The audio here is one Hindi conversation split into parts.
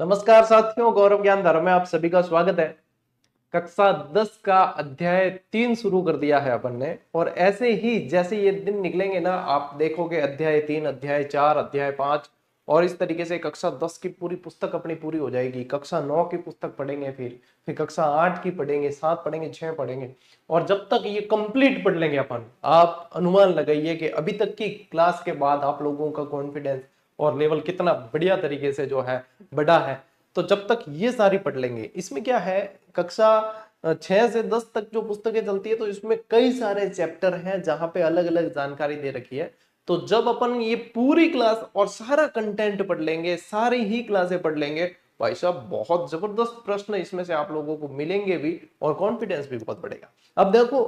नमस्कार साथियों, गौरव ज्ञान धर्म में आप सभी का स्वागत है। कक्षा 10 का अध्याय 3 शुरू कर दिया है अपन ने। और ऐसे ही जैसे ये दिन निकलेंगे ना, आप देखोगे अध्याय 3, अध्याय 4, अध्याय 5 और इस तरीके से कक्षा 10 की पूरी पुस्तक अपनी पूरी हो जाएगी। कक्षा 9 की पुस्तक पढ़ेंगे, फिर कक्षा 8 की पढ़ेंगे, 7 पढ़ेंगे, 6 पढ़ेंगे। और जब तक ये कंप्लीट पढ़ लेंगे अपन, आप अनुमान लगाइए कि अभी तक की क्लास के बाद आप लोगों का कॉन्फिडेंस और लेवल कितना बढ़िया तरीके से जो है बढ़ा है। तो जब तक ये सारी पढ़ लेंगे, इसमें क्या है, कक्षा 6 से 10 तक जो पुस्तकें चलती है तो इसमें कई सारे चैप्टर हैं जहां पे अलग अलग जानकारी दे रखी है। तो जब अपन ये पूरी क्लास और सारा कंटेंट पढ़ लेंगे, सारी ही क्लासें पढ़ लेंगे, भाई साहब बहुत जबरदस्त प्रश्न इसमें से आप लोगों को मिलेंगे भी और कॉन्फिडेंस भी बहुत बढ़ेगा। अब देखो,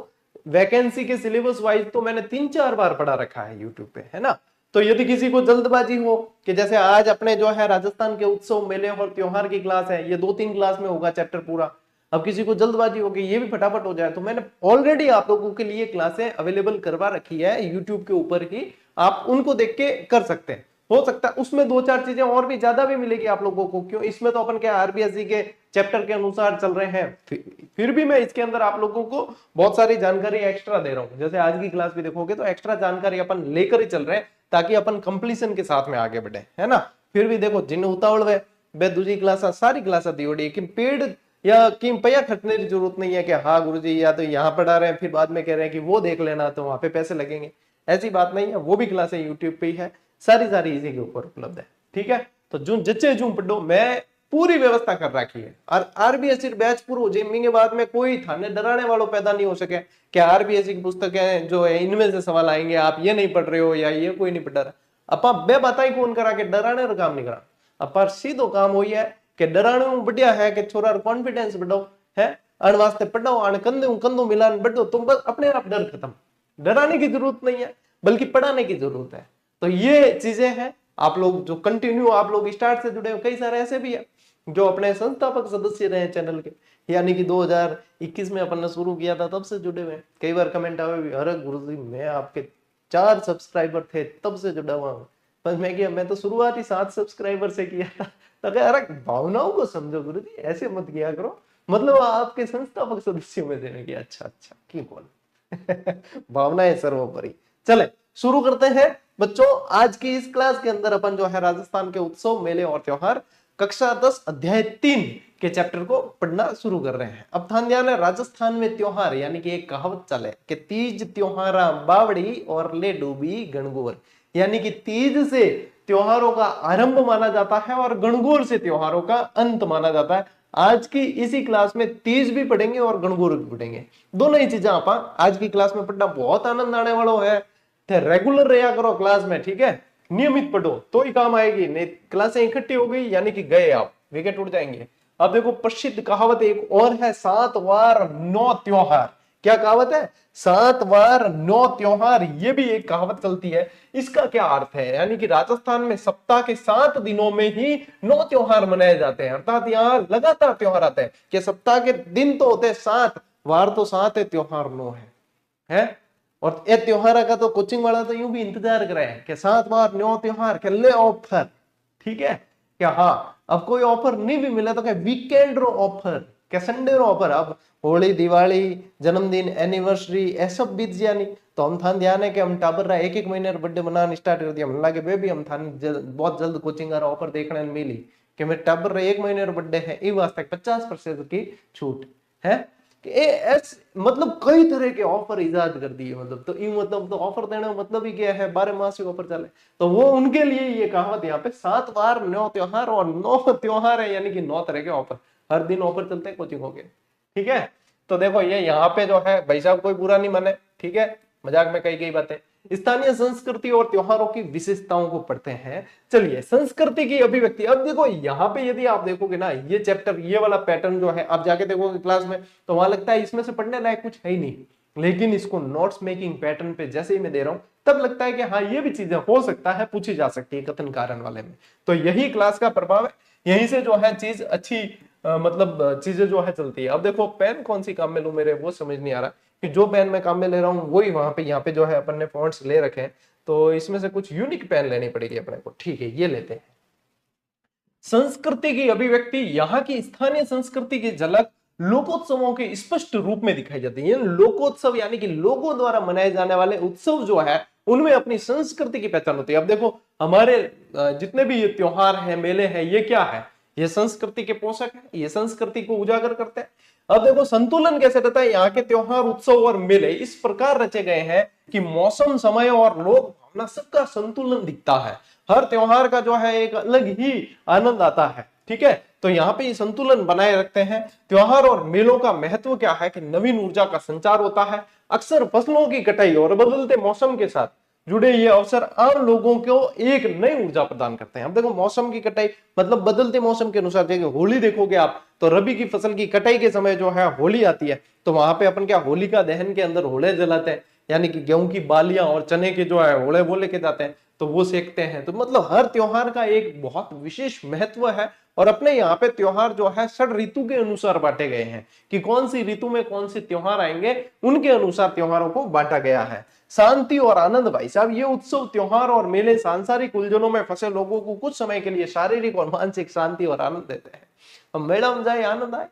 वैकेंसी के सिलेबस वाइज तो मैंने 3-4 बार पढ़ा रखा है यूट्यूब पे, है ना। तो यदि किसी को जल्दबाजी हो कि जैसे आज अपने जो है राजस्थान के उत्सव, मेले और त्योहार की क्लास है, ये 2-3 क्लास में होगा चैप्टर पूरा। अब किसी को जल्दबाजी हो कि ये भी फटाफट हो जाए, तो मैंने ऑलरेडी आप लोगों के लिए क्लासें अवेलेबल करवा रखी है यूट्यूब के ऊपर ही। आप उनको देख के कर सकते हैं। हो सकता है उसमें 2-4 चीजें और भी ज्यादा भी मिलेगी आप लोगों को। क्यों, इसमें तो अपन क्या आरबीएससी के चैप्टर के अनुसार चल रहे हैं, फिर भी मैं इसके अंदर आप लोगों को बहुत सारी जानकारी एक्स्ट्रा दे रहा हूं। जैसे आज की क्लास भी देखोगे तो एक्स्ट्रा जानकारी अपन लेकर ही चल रहे हैं, ताकि अपन कंप्लीशन के साथ में आगे बढ़े, है ना। फिर भी देखो, जिन उतावल वे बे दूसरी क्लास सारी क्लास दी ओडी कि पेड़ या कि पैया खटने की जरूरत नहीं है कि हाँ गुरुजी या तो यहाँ पढ़ा रहे हैं फिर बाद में कह रहे हैं कि वो देख लेना तो वहां पे पैसे लगेंगे। ऐसी बात नहीं है, वो भी क्लासें यूट्यूब पे ही है, सारी इसी के ऊपर उपलब्ध है। ठीक है, तो जो जच्चे जूम पढ़ो, मैं पूरी व्यवस्था कर रखी है। और आरबीएससी बैच पूरा हो जाए के बाद में कोई थाने डराने वालों पैदा नहीं हो सके कि आरबीएससी की पुस्तकें जो है इनमें से सवाल आएंगे, आप ये नहीं पढ़ रहे हो या ये कोई नहीं पढ़ रहा। अपा बे बताई कौन करा के डराने का काम नहीं करा। अपा सीधो काम हो है कि डराने में बढ़िया है कि छोरा कॉन्फिडेंस बढ़ाओ, है अण वास्ते पढ़ो, अण कंधे कंधों मिलान बढ़ो, तुम बस अपने आप डर खत्म। डराने की जरूरत नहीं है, बल्कि पढ़ाने की जरूरत है। तो ये चीजें हैं। आप लोग जो कंटिन्यू आप लोग स्टार्ट से जुड़े हो, कई सारे ऐसे भी है जो अपने संस्थापक सदस्य रहे चैनल के, यानी कि 2021 में अपन ने शुरू किया था तब से जुड़े हुए हैं। कई बार कमेंट आवे भी, अरे गुरुजी मैं आपके 4 सब्सक्राइबर थे तब से जुड़ा हुआ हूँ। पर मैं किया, मैं तो शुरुआत ही 7 सब्सक्राइबर से किया था। तो कहा, अरे भावनाओं को समझो गुरुजी, ऐसे मत किया करो, मतलब आपके संस्थापक सदस्यों में देने की। अच्छा की बोल भावनाएं सर्वोपरि। चले शुरू करते हैं बच्चों। आज की इस क्लास के अंदर अपन जो है राजस्थान के उत्सव, मेले और त्योहार कक्षा 10 अध्याय 3 के चैप्टर को पढ़ना शुरू कर रहे हैं। अब ध्यान दिया, राजस्थान में त्योहार यानी कि एक कहावत चले कि तीज त्योहारा बावड़ी और ले डूबी गणगौर, यानी कि तीज से त्योहारों का आरंभ माना जाता है और गणगौर से त्योहारों का अंत माना जाता है। आज की इसी क्लास में तीज भी पढ़ेंगे और गणगौर भी पढ़ेंगे, दोनों ही चीजें आप आज की क्लास में पढ़ना बहुत आनंद आने वाला है। रेगुलर रहा करो क्लास में, ठीक है, नियमित पढ़ो तो ही काम आएगी, नहीं क्लासें इकट्ठी हो गई यानी कि गए आप, विकेट उड़ जाएंगे। अब देखो, प्रसिद्ध कहावत एक और है, 7 वार 9 त्योहार। क्या कहावत है? 7 वार 9 त्योहार, ये भी एक कहावत चलती है। इसका क्या अर्थ है, यानी कि राजस्थान में सप्ताह के 7 दिनों में ही 9 त्योहार मनाए जाते हैं। अर्थात यहाँ लगातार त्योहार आते हैं कि सप्ताह के दिन तो होते हैं 7, वार तो 7 है, त्योहार 9 है। और ये त्योहार का तो कोचिंग वाला तो यूं भी इंतजार कर रहे हैं कि 7 बार 9 त्योहार के ले ऑफर, ठीक है क्या। हाँ, अब कोई ऑफर नहीं भी मिला तो क्या वीकेंड रो ऑफर, क्या संडे रो ऑफर। अब होली, दिवाली, जन्मदिन, एनिवर्सरी ऐ सब बीत गया नहीं, तो हम थान ध्यान है कि हम टाबर रहा एक महीने बर्थडे मनाना स्टार्ट कर दिया। हम लगे बेबी हम थान बहुत जल्द कोचिंग का ऑफर देखने मिली कि मेरे टाबर रहा 1 महीने बर्थडे है, ई वास्ते 50% की छूट है। मतलब कई तरह के ऑफर इजाद कर दिए, मतलब तो मतलब तो ऑफर देने का मतलब ही क्या है, 12 मास ऑफर चले। तो वो उनके लिए ये कहावत यहाँ पे 7 बार 9 त्योहार, और 9 त्योहार है यानी कि 9 तरह के ऑफर, हर दिन ऑफर चलते हैं कोचिंग हो गए, ठीक है। तो देखो ये यहाँ पे जो है भाई साहब कोई बुरा नहीं माने, ठीक है, मजाक में कही गई बातें। स्थानीय संस्कृति और त्योहारों की विशेषताओं को पढ़ते हैं। चलिए, संस्कृति की अभिव्यक्ति। अब देखो यहाँ पे यदि आप देखोगे ना, ये चैप्टर, ये वाला पैटर्न जो है आप जाके देखोगे क्लास में, तो वहां लगता है इसमें से पढ़ने लायक कुछ है ही नहीं। लेकिन इसको नोट्स मेकिंग पैटर्न पे जैसे ही मैं दे रहा हूं, तब लगता है कि हाँ ये भी चीजें हो सकता है पूछी जा सकती है कथन कारण वाले में। तो यही क्लास का प्रभाव है, यहीं से जो है चीज अच्छी मतलब चीजें जो है चलती है। अब देखो, पेन कौन सी काम में लूं, मेरे वो समझ नहीं आ रहा कि जो पेन मैं काम में ले रहा हूँ वही वहां पे यहाँ पे जो है अपन ने फॉन्ट्स ले रखे हैं। तो इसमें से कुछ यूनिक पेन लेनी पड़ेगी अपने को, ठीक है ये लेते हैं। संस्कृति की अभिव्यक्ति, यहाँ की स्थानीय संस्कृति की झलक लोकोत्सवों के स्पष्ट रूप में दिखाई जाती है। लोकोत्सव यानी कि लोगों द्वारा मनाए जाने वाले उत्सव जो है उनमें अपनी संस्कृति की पहचान होती है। अब देखो हमारे जितने भी ये त्योहार हैं, मेले हैं, ये क्या है? ये संस्कृति के पोषक है, ये संस्कृति को उजागर करते हैं। अब देखो संतुलन कैसे रहता है, यहाँ के त्योहार, उत्सव और मेले इस प्रकार रचे गए हैं कि मौसम, समय और लोक भावना सबका संतुलन दिखता है। हर त्योहार का जो है एक अलग ही आनंद आता है। ठीक है, तो यहाँ पे ये संतुलन बनाए रखते हैं। त्योहार और मेलों का महत्व क्या है कि नवीन ऊर्जा का संचार होता है। अक्सर फसलों की कटाई और बदलते मौसम के साथ जुड़े ये अवसर आम लोगों को एक नई ऊर्जा प्रदान करते हैं। अब देखो मौसम की कटाई मतलब बदलते मौसम के अनुसार, देखो होली देखोगे आप तो रबी की फसल की कटाई के समय जो है होली आती है, तो वहां पे अपन क्या होलिका दहन के अंदर होले जलाते हैं, यानी कि गेहूं की बालियां और चने के जो है होले वो लेके जाते हैं, तो वो सेकते हैं। तो मतलब हर त्योहार का एक बहुत विशेष महत्व है। और अपने यहाँ पे त्योहार जो है षड ऋतु के अनुसार बांटे गए हैं कि कौन सी ऋतु में कौन से त्योहार आएंगे, उनके अनुसार त्योहारों को बांटा गया है। शांति और आनंद, भाई साहब ये उत्सव, त्योहार और मेले सांसारिक उलझनों में फंसे लोगों को कुछ समय के लिए शारीरिक और मानसिक शांति और आनंद देते हैं। अब मैडम जाए आनंद आए,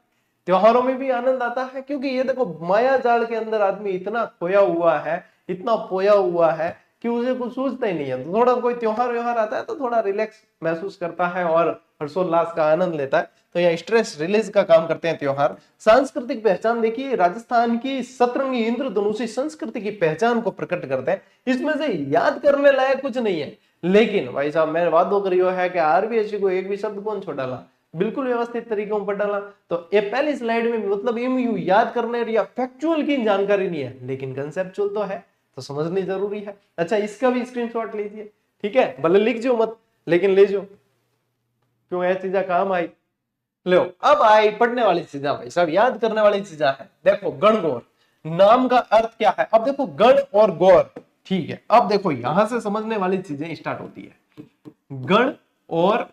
त्योहारों में भी आनंद आता है, क्योंकि ये देखो माया जाल के अंदर आदमी इतना खोया हुआ है, इतना पोया हुआ है कि उसे कुछ सूझता ही नहीं है। तो थोड़ा कोई त्योहार व्यवहार आता है तो थोड़ा रिलैक्स महसूस करता है और हर्षोल्लास का आनंद लेता है। तो यहाँ स्ट्रेस रिलीज का काम करते हैं त्योहार। सांस्कृतिक पहचान देखिए, राजस्थान की सतरंगी इंद्रधनुषी संस्कृति की पहचान को प्रकट करते हैं। इसमें से याद करने लायक कुछ नहीं है, लेकिन भाई साहब मैं वादो करियो है कि आरबीएससी को एक भी शब्द कौन छोड़ डाला, बिल्कुल व्यवस्थित तरीकों पर डाला। तो ये पहली स्लाइड में मतलब एमयू याद करने या फैक्चुअल की जानकारी नहीं है, लेकिन कंसेप्चुअल तो है, तो समझनी जरूरी है। अच्छा इसका भी स्क्रीनशॉट लीजिए, ठीक है, भले लिख जो मत लेकिन ले जो, क्यों यह चीजें काम आई। लो अब आई पढ़ने वाली चीजें, भाई सब याद करने वाली चीजें है। देखो गणगौर नाम का अर्थ क्या है? अब देखो गण और गौर, ठीक है, अब देखो यहां से समझने वाली चीजें स्टार्ट होती है। गण और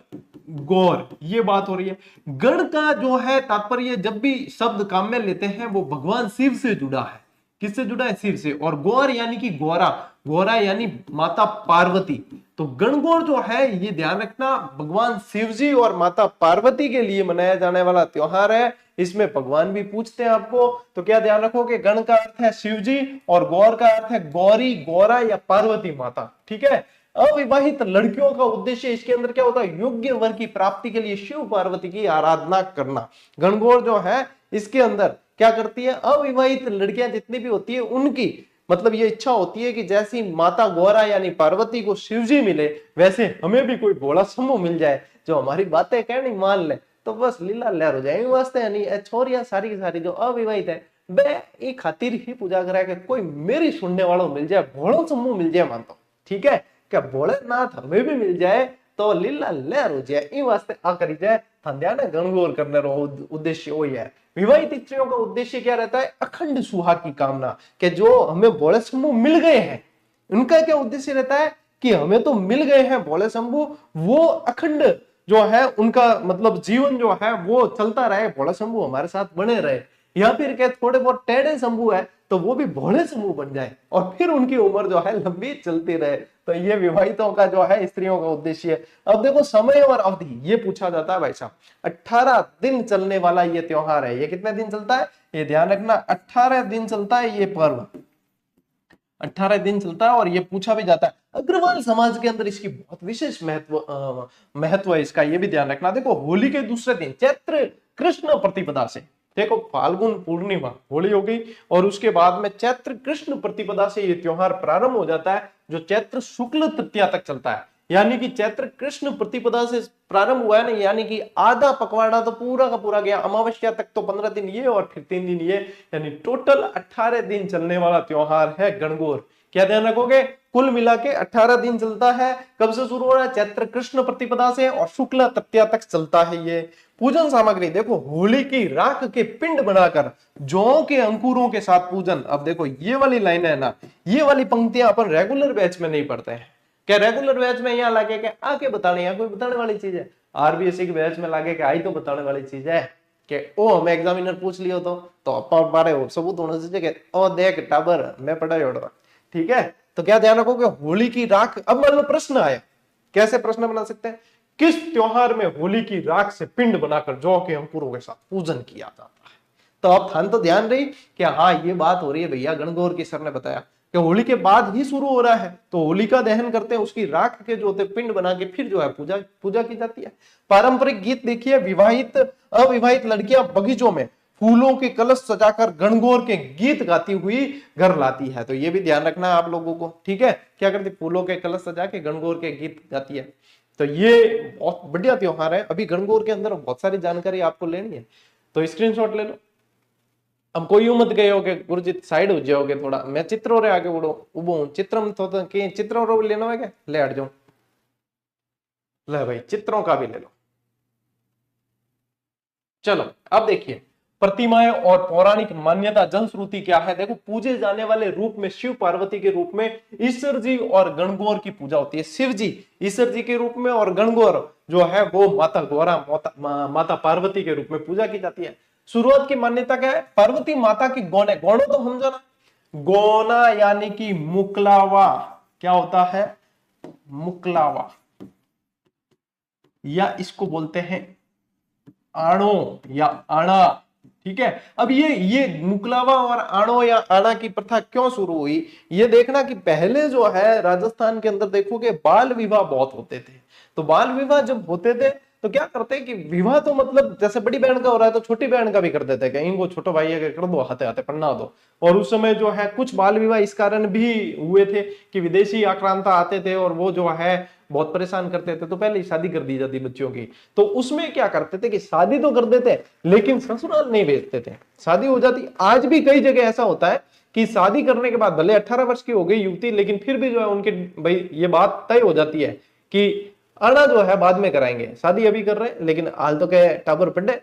गौर ये बात हो रही है। गण का जो है तात्पर्य जब भी शब्द काम में लेते हैं वो भगवान शिव से जुड़ा है। किससे जुड़ा है? शिव से। और गौर यानी कि गौरा, गौरा यानी माता पार्वती। तो गणगौर जो है ये ध्यान रखना भगवान शिव जी और माता पार्वती के लिए मनाया जाने वाला त्योहार है। इसमें भगवान भी पूछते हैं आपको, तो क्या ध्यान रखो कि गण का अर्थ है शिव जी और गौर का अर्थ है गौरी, गौरा या पार्वती माता। ठीक है, अविवाहित लड़कियों का उद्देश्य इसके अंदर क्या होता है? योग्य वर की प्राप्ति के लिए शिव पार्वती की आराधना करना। गणगौर जो है इसके अंदर क्या करती है? अविवाहित लड़कियां जितनी भी होती है उनकी मतलब ये इच्छा होती है कि जैसी माता गौरा यानी पार्वती को शिवजी मिले, वैसे हमें भी कोई भोला समूह मिल जाए जो हमारी बातें कहनी मान ले, तो बस लीला लहर हो जाए। वास्ते नहीं छोरिया सारी की सारी जो अविवाहित है बे एक खातिर ही पूजा करा के कोई मेरी सुनने वालों मिल जाए, भोला समूह मिल जाए मानतो। ठीक है, क्या भोलेनाथ हमें भी मिल जाए तो लीला लहर हो जाए। इन वास्ते आ करी जाए ध्यान गणगौर करने रो उद्देश्य वही है। विवाहित स्त्रियों का उद्देश्य क्या रहता है? अखंड सुहाग की कामना, कि जो हमें भोले शंभू मिल गए हैं उनका क्या उद्देश्य रहता है कि हमें तो मिल गए हैं भोले शंभू, वो अखंड जो है उनका मतलब जीवन जो है वो चलता रहे, भोले शंभू हमारे साथ बने रहे। या फिर क्या थोड़े बहुत टेढ़े शंभू है तो वो भी भोले समूह बन जाए और फिर उनकी उम्र जो है लंबी चलती रहे। तो ये विवाहितों का जो है स्त्रियों का उद्देश्य है। अब देखो समय और अवधि ये पूछा जाता है भाई साहब। 18 दिन चलने वाला ये त्योहार है। ये कितने दिन चलता है? ये ध्यान रखना 18 दिन चलता है ये पर्व, 18 दिन चलता है। और ये पूछा भी जाता है अग्रवाल समाज के अंदर इसकी बहुत विशेष महत्व है इसका, ये भी ध्यान रखना। देखो होली के दूसरे दिन चैत्र कृष्ण प्रतिपदा से, देखो फाल्गुन पूर्णिमा होली हो गई और उसके बाद में चैत्र कृष्ण प्रतिपदा से ये त्योहार प्रारंभ हो जाता है जो चैत्र शुक्ल तृतीया तक चलता है। यानी कि चैत्र कृष्ण प्रतिपदा से प्रारंभ हुआ है ना, यानी कि आधा पखवाड़ा तो पूरा का पूरा गया, अमावस्या तक तो 15 दिन ये और फिर 3 दिन ये, यानी टोटल 18 दिन चलने वाला त्योहार है गणगौर। क्या ध्यान रखोगे? कुल मिला के 18 दिन चलता है। कब से शुरू हो रहा है? चैत्र कृष्ण प्रतिपदा से और शुक्ल तृतीया तक चलता है ये। पूजन सामग्री देखो होली की राख के पिंड बनाकर जौ के अंकुरों के साथ पूजन। अब देखो ये वाली लाइन है ना, ये वाली पंक्तियां अपन रेगुलर बैच में नहीं पढ़ते हैं। क्या रेगुलर बैच में यहाँ लागे के आके बताने, यहाँ कोई बताने वाली चीज है? आरबीएससी के बैच में लागे के आई तो बताने वाली चीज है कि ओ हमें एग्जामिनर पूछ लियो तो अपन बारे हो सबूत होना चाहिए ओ देख टाबर मैं पढ़ा जोड़। ठीक है, तो क्या ध्यान रखो कि होली की राख, अब मान लो प्रश्न आया, कैसे प्रश्न बना सकते हैं किस त्योहार में होली की राख से पिंड बनाकर जौ के अंकुरों के साथ पूजन किया जाता है? तो अब थान तो ध्यान रही कि हाँ ये बात हो रही है भैया, गणगौर की सर ने बताया कि होली के बाद ही शुरू हो रहा है, तो होलिका दहन करते हैं, उसकी राख के जो होते पिंड बना के फिर जो है पूजा पूजा की जाती है। पारंपरिक गीत देखिए, विवाहित अविवाहित लड़कियां बगीचों में फूलों के कलश सजाकर गणगौर के गीत गाती हुई घर लाती है। तो ये भी ध्यान रखना है आप लोगों को, ठीक है, क्या करती, फूलों के कलश सजा के गणगौर के गीत गाती है। तो ये बहुत बढ़िया त्योहार है। अभी गणगौर के अंदर बहुत सारी जानकारी आपको लेनी है, तो स्क्रीनशॉट ले लो। अब कोई मत गए हो कि गुरुजी साइड हो जाओगे थोड़ा, मैं चित्रों रे आगे उड़ो उबो हूं, चित्रम तो के चित्रों रो लेना है क्या, ले हट जाओ, ले भाई चित्रों का भी ले लो। चलो अब देखिए, प्रतिमाएं और पौराणिक मान्यता जनश्रुति क्या है। देखो, पूजे जाने वाले रूप में शिव पार्वती के रूप में ईश्वर जी और गणगौर की पूजा होती है। शिव जी ईश्वर जी के रूप में और गणगौर जो है वो माता गौरा माता पार्वती के रूप में पूजा की जाती है। शुरुआत की मान्यता क्या है, पार्वती माता की गौने, गौणो तो समझो ना, गौना यानी कि मुकलावा, क्या होता है, मुकलावा, या इसको बोलते हैं आणो या आना, ठीक है। अब ये मुकलावा और आणो या आना की प्रथा क्यों शुरू हुई, ये देखना कि पहले जो है राजस्थान के अंदर देखोगे बाल विवाह बहुत होते थे। तो बाल विवाह जब होते थे तो क्या करते कि विवाह तो मतलब जैसे बड़ी बहन का हो रहा है तो छोटी बहन का भी कर देते हैं, इनको छोटो भाई है कर दो, हाथे हाथे पन्ना दो। और उस समय जो है कुछ बाल विवाह इस कारण भी हुए थे कि विदेशी आक्रांता आते थे और वो जो है बहुत परेशान करते थे, तो पहले ही शादी कर दी जाती बच्चियों की। तो उसमें क्या करते थे कि शादी तो कर देते लेकिन ससुराल नहीं भेजते थे, शादी हो जाती। आज भी कई जगह ऐसा होता है कि शादी करने के बाद भले 18 वर्ष की हो गई युवती, लेकिन फिर भी जो है उनके भाई ये बात तय हो जाती है कि आना जो है बाद में कराएंगे, शादी अभी कर रहे हैं लेकिन हाल तो क्या टाबर पड़े,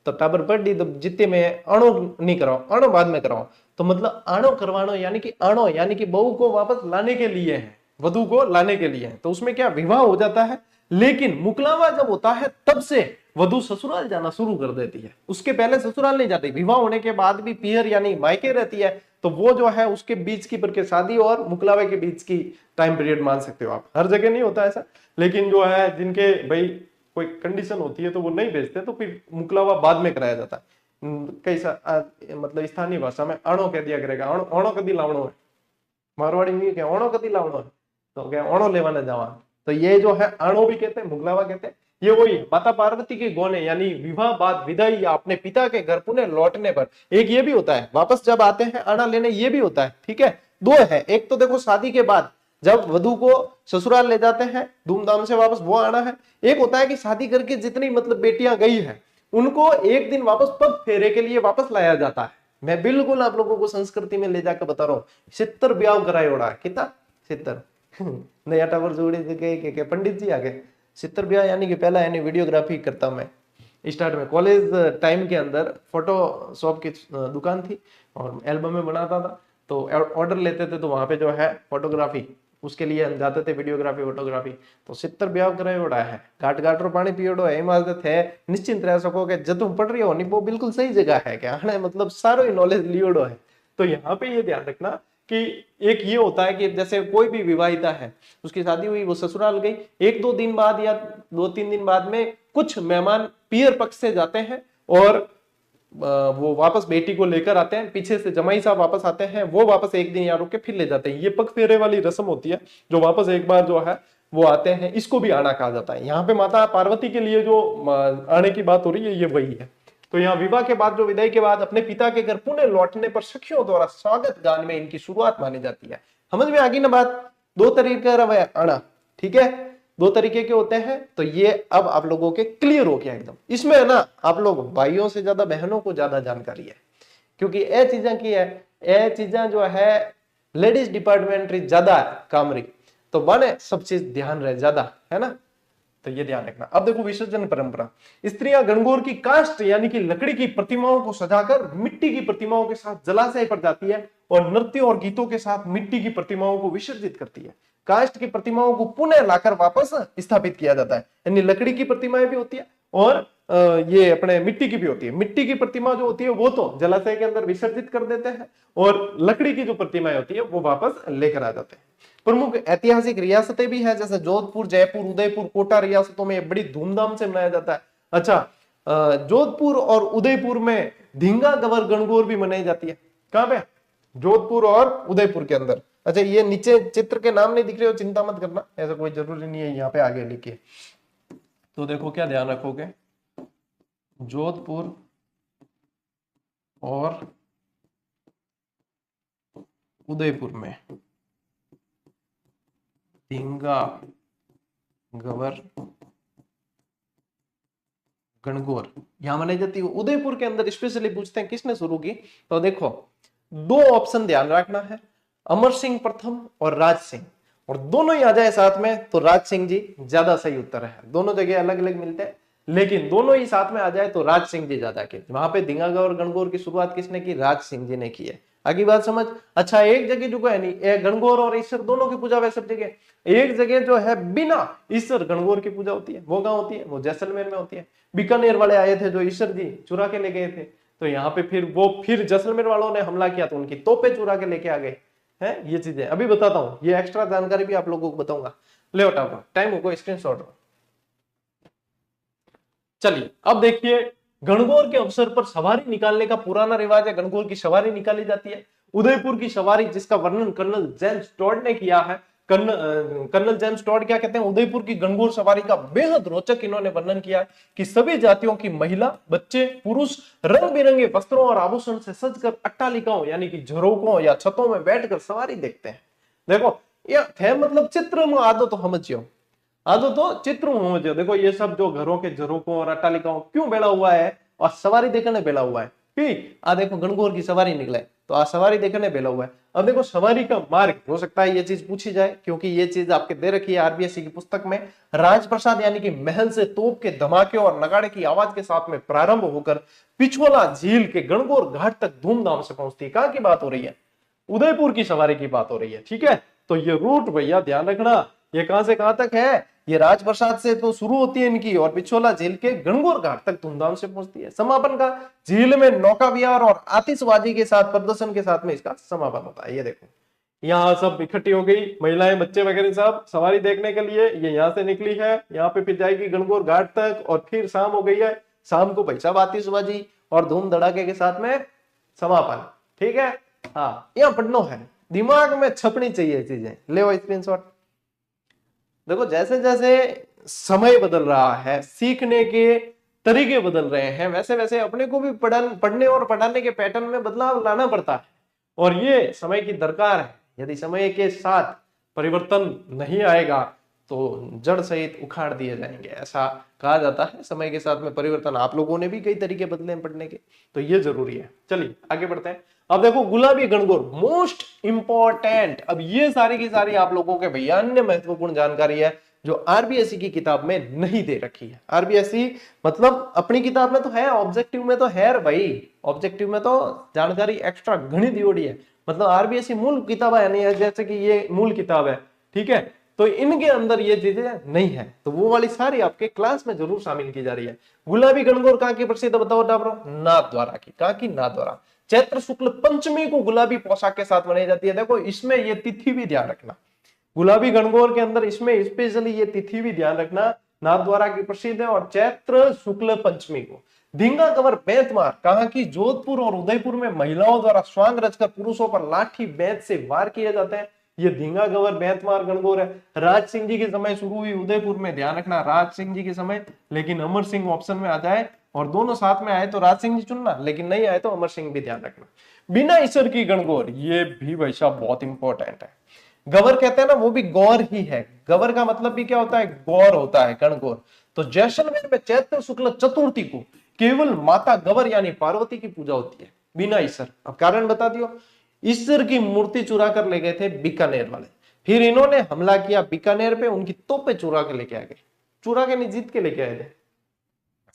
तो टाबर पड़ दी तो जितने में आणो नहीं कराओ, आणो बाद में कराओ। तो मतलब आणो करवानो यानी कि आणो यानी कि बहू को वापस लाने के लिए है, वधु को लाने के लिए है। तो उसमें क्या विवाह हो जाता है। लेकिन मुकलावा जब होता है तब से वधु ससुराल जाना शुरू कर देती है, उसके पहले ससुराल नहीं जाती। विवाह होने के बाद भी पियर यानी मायके रहती है, तो वो जो है उसके बीच की पर शादी और मुकलावे के बीच की टाइम पीरियड मान सकते हो आप। हर जगह नहीं होता ऐसा, लेकिन जो है जिनके भाई कोई कंडीशन होती है तो वो नहीं भेजते, तो फिर मुकलावा बाद में कराया जाता है। कई मतलब स्थानीय भाषा में अणो कह दिया करेगा, अणो कदी लावणो है, मारवाड़ी में क्या अणो कदी लावणो है, तो क्या अणो लेवाने जावा। तो ये जो है अणो भी कहते हैं, मुगलावा कहते हैं। ये वही माता पार्वती के गौने यानी विवाह बाद विदाई या अपने पिता के घर पुनः लौटने पर, एक ये भी होता है वापस जब आते हैं आना लेने, ये भी होता है, ठीक है। दो है, एक तो देखो शादी के बाद जब वधु को ससुराल ले जाते हैं धूमधाम से वापस, वो आना है। एक होता है कि शादी करके जितनी मतलब बेटियां गई है उनको एक दिन वापस पग फेरे के लिए वापस लाया जाता है। मैं बिल्कुल आप लोगों को संस्कृति में ले जाकर बता रहा हूँ। 70 ब्याह कराए उड़ा, कितना 70 नया टावर जोड़े के पंडित जी आ गए। 70 ब्याह यानी कि पहला यानी वीडियोग्राफी करता मैं स्टार्ट में कॉलेज टाइम के अंदर, फोटो शॉप की दुकान थी और एल्बम में बनाता था, तो ऑर्डर लेते थे, तो वहां पे जो है फोटोग्राफी उसके लिए हम जाते थे, वीडियोग्राफी फोटोग्राफी। तो 70 ब्याह कराए उड़ा है, घाट घाट रो पानी पियोड़ो है, इमारत है, निश्चिंत रह सको कि जब तुम पढ़ रही हो नहीं वो बिल्कुल सही जगह है क्या है, मतलब सारो ही नॉलेज लियोड़ो है। तो यहाँ पे ये ध्यान रखना कि एक ये होता है कि जैसे कोई भी विवाहिता है, उसकी शादी हुई, वो ससुराल गई, 1-2 दिन बाद या 2-3 दिन बाद में कुछ मेहमान पियर पक्ष से जाते हैं और वो वापस बेटी को लेकर आते हैं, पीछे से जमाई साहब वापस आते हैं, वो वापस एक दिन यहाँ रुक के फिर ले जाते हैं। ये पग फेरे वाली रस्म होती है, जो वापस एक बार जो है वो आते हैं, इसको भी आना कहा जाता है। यहाँ पे माता पार्वती के लिए जो आने की बात हो रही है ये वही है। तो यहाँ विवाह के बाद जो विदाई के बाद अपने पिता के घर पुणे लौटने पर सखियों द्वारा स्वागत गान में इनकी शुरुआत मानी जाती है। समझ में आ गई ना बात, दो तरीके का आना, ठीक है, दो तरीके के होते हैं। तो ये अब आप लोगों के क्लियर हो गया एकदम। इसमें है ना आप लोग भाइयों से ज्यादा बहनों को ज्यादा जानकारी है, क्योंकि ये चीजें की है, ये चीजें जो है लेडीज डिपार्टमेंट ज्यादा काम रही, तो बने सब चीज ध्यान रहे ज्यादा, है ना। तो ये ध्यान रखना। अब देखो विसर्जन परंपरा, स्त्रियां गणगौर की काष्ठ यानी कि लकड़ी की प्रतिमाओं को सजाकर मिट्टी की प्रतिमाओं के साथ जलाशय पर जाती है और नृत्य और गीतों के साथ मिट्टी की प्रतिमाओं को विसर्जित करती है। काष्ठ की प्रतिमाओं को पुनः लाकर वापस स्थापित किया जाता है, यानी लकड़ी की प्रतिमाएं भी होती है और ये अपने मिट्टी की भी होती है। मिट्टी की प्रतिमा जो होती है वो तो जलाशय के अंदर विसर्जित कर देते हैं और लकड़ी की जो प्रतिमाएं होती है वो वापस लेकर आ जाते हैं। प्रमुख ऐतिहासिक रियासतें भी है, जैसे जोधपुर, जयपुर, उदयपुर, कोटा रियासतों में बड़ी धूमधाम से मनाया जाता है। अच्छा, जोधपुर और उदयपुर में धींगा गवर गणगौर भी मनाई जाती है। कहां पे? जोधपुर और उदयपुर के अंदर। अच्छा, ये नीचे चित्र के नाम नहीं दिख रहे हो, चिंता मत करना, ऐसा कोई जरूरी नहीं है, यहाँ पे आगे लिखिए। तो देखो क्या ध्यान रखोगे, जोधपुर और उदयपुर में धींगा गवर गणगौर यहां मनाई जाती है। उदयपुर के अंदर स्पेशली पूछते हैं किसने शुरू की, तो देखो दो ऑप्शन ध्यान रखना है, अमर सिंह प्रथम और राज सिंह, और दोनों ही आ जाए साथ में तो राज सिंह जी ज्यादा सही उत्तर है। दोनों जगह अलग अलग मिलते हैं, लेकिन दोनों ही साथ में आ जाए तो राज सिंह जी ज्यादा के। वहां पे धींगा गवर गणगौर की शुरुआत किसने की? राज सिंह जी ने की है। आगे बात समझ। अच्छा, एक जगह जो है नहीं, गणगौर और ईश्वर दोनों की पूजा वैसे जगह, एक जगह जो है बिना ईश्वर गणगौर की पूजा होती है, वो कहां होती है? वो जैसलमेर में होती है। बीकानेर वाले आए थे जो ईश्वर जी चुरा के ले गए थे, तो यहाँ पे फिर जैसलमेर वालों ने हमला किया तो उनकी तोपे चुरा के लेके आ गए हैं। ये चीजें अभी बताता हूँ, ये एक्स्ट्रा जानकारी भी आप लोगों को बताऊंगा। ले उठाओ, टाइम को स्क्रीनशॉट। चलिए अब देखिए, गणगौर के अवसर पर सवारी निकालने का पुराना रिवाज है, गणगौर की सवारी निकाली जाती है। उदयपुर की सवारी जिसका वर्णन कर्नल जेम्स टॉड ने किया है, कर्नल जेम्स टॉड क्या कहते हैं, उदयपुर की गणगौर सवारी का बेहद रोचक इन्होंने वर्णन किया है कि सभी जातियों की महिला, बच्चे, पुरुष रंग बिरंगे वस्त्रों और आभूषण से सजकर अट्टालिकाओं यानी कि झरोकों या छतों में बैठकर सवारी देखते हैं। देखो ये थे मतलब चित्र में आदो तो समझियो, आदो तो चित्र में समझियो। देखो ये सब जो घरों के झरोकों और अट्टालिकाओं क्यों बेड़ा हुआ है और सवारी देखने बेला हुआ है कि आ देखो गणगौर की सवारी निकले तो आ सवारी देखने बेला हुआ है। अब देखो सवारी का मार्ग हो सकता है ये चीज पूछी जाए, क्योंकि ये चीज आपके दे रखी है आरबीएससी की पुस्तक में। राजप्रसाद यानी कि महल से तोप के धमाके और नगाड़े की आवाज के साथ में प्रारंभ होकर पिछोला झील के गणगौर घाट तक धूमधाम से पहुंचती है। कहां की बात हो रही है? उदयपुर की सवारी की बात हो रही है। ठीक है, तो ये रूट भैया ध्यान रखना, ये कहां से कहां तक है? ये राजप्रसाद से तो शुरू होती है इनकी और पिछोला झील के गणगौर घाट तक धूमधाम से पहुंचती है। समापन का झील में नौका विहार और आतिशबाजी के साथ प्रदर्शन के साथ में इसका समापन होता है। ये देखो यहाँ सब इकट्ठी हो गई महिलाएं, बच्चे वगैरह सब सवारी देखने के लिए, ये यहाँ से निकली है, यहाँ पे फिर जाएगी गणगौर घाट तक और फिर शाम हो गई है। शाम को भाई साहब आतिशबाजी और धूम धड़ाके के साथ में समापन। ठीक है, हाँ यहाँ पढ़ना है, दिमाग में छपनी चाहिए चीजें। ले स्क्रीनशॉट। देखो जैसे जैसे समय बदल रहा है, सीखने के तरीके बदल रहे हैं, वैसे वैसे अपने को भी पढ़ने और पढ़ाने के पैटर्न में बदलाव लाना पड़ता है, और ये समय की दरकार है। यदि समय के साथ परिवर्तन नहीं आएगा तो जड़ सहित उखाड़ दिए जाएंगे, ऐसा कहा जाता है। समय के साथ में परिवर्तन, आप लोगों ने भी कई तरीके बदले पढ़ने के, तो ये जरूरी है। चलिए आगे बढ़ते हैं। अब देखो गुलाबी गणगौर मोस्ट इंपॉर्टेंट। अब ये सारी की सारी आप लोगों के भैया अन्य महत्वपूर्ण जानकारी है जो आरबीएससी की किताब में नहीं दे रखी है। आरबीएससी मतलब अपनी किताब में तो है, ऑब्जेक्टिव में तो है भाई, ऑब्जेक्टिव में तो जानकारी एक्स्ट्रा घनी दियोड़ी है। मतलब आरबीएससी मूल किताब है नहीं है, जैसे कि ये मूल किताब है, ठीक है, तो इनके अंदर ये चीजें नहीं है, तो वो वाली सारी आपके क्लास में जरूर शामिल की जा रही है। गुलाबी गणगौर कहाँ की प्रसिद्ध बताओ डाबरो? नाथद्वारा की। कहाँ की? नाथद्वारा। चैत्र शुक्ल पंचमी को गुलाबी पोशाक के साथ मनाई जाती है। देखो इसमें ये तिथि भी ध्यान रखना, गुलाबी गणगौर के अंदर इसमें स्पेशली ये तिथि भी ध्यान रखना, नाथद्वारा की प्रसिद्ध है, और चैत्र शुक्ल पंचमी को। धींगा गवर बेंतमार कहाँ की? जोधपुर और उदयपुर में महिलाओं द्वारा स्वांग रचकर पुरुषों पर लाठी बेंत से वार किए जाते हैं। ये धींगा गवर बेंतमार गणगौर है। राज सिंह जी के समय शुरू हुई उदयपुर में, ध्यान रखना राज सिंह जी के समय, लेकिन अमर सिंह ऑप्शन में आ जाए और दोनों साथ में आए तो राज सिंह जी चुनना, लेकिन नहीं आए तो अमर सिंह भी ध्यान रखना। बिना ईश्वर की गणगौर, ये भी भाई साहब बहुत इंपॉर्टेंट है। गवर कहते हैं ना, वो भी गौर ही है। गवर का मतलब भी क्या होता है? गौर होता है, गणगौर। तो जैसलमेर में चैत्र शुक्ल चतुर्थी को केवल माता गवर यानी पार्वती की पूजा होती है, बिना ईश्वर। अब कारण बता दियो, ईश्वर की मूर्ति चुरा कर ले गए थे बीकानेर वाले, फिर इन्होंने हमला किया बीकानेर पे, उनकी तोपे चुरा के लेके आ गए, चुरा के नहीं जीत के लेके आए थे।